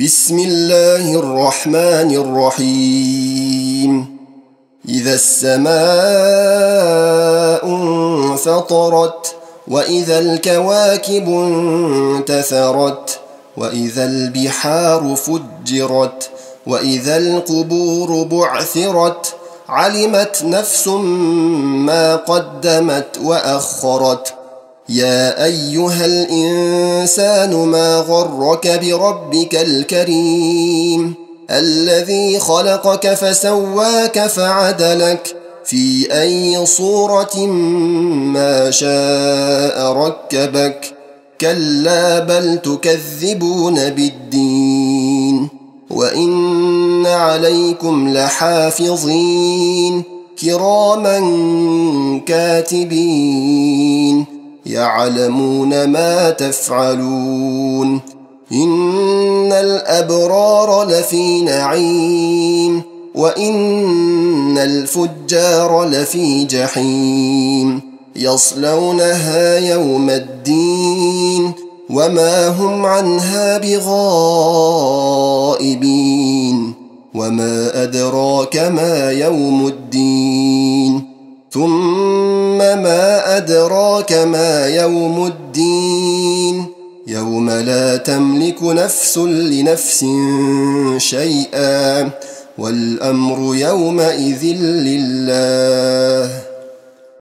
بسم الله الرحمن الرحيم. إذا السماء انفطرت وإذا الكواكب انتثرت وإذا البحار فجرت وإذا القبور بعثرت علمت نفس ما قدمت وأخرت. يا أيها الإنسان ما غرك بربك الكريم الذي خلقك فسواك فعدلك في أي صورة ما شاء ركبك. كلا بل تكذبون بالدين وإن عليكم لحافظين كراما كاتبين يعلمون ما تفعلون. إن الأبرار لفي نعيم وإن الفجار لفي جحيم يصلونها يوم الدين وما هم عنها بغائبين. وما أدراك ما يوم الدين ثم ما أدراك ما يوم الدين يوم لا تملك نفس لنفس شيئا والأمر يومئذ لله.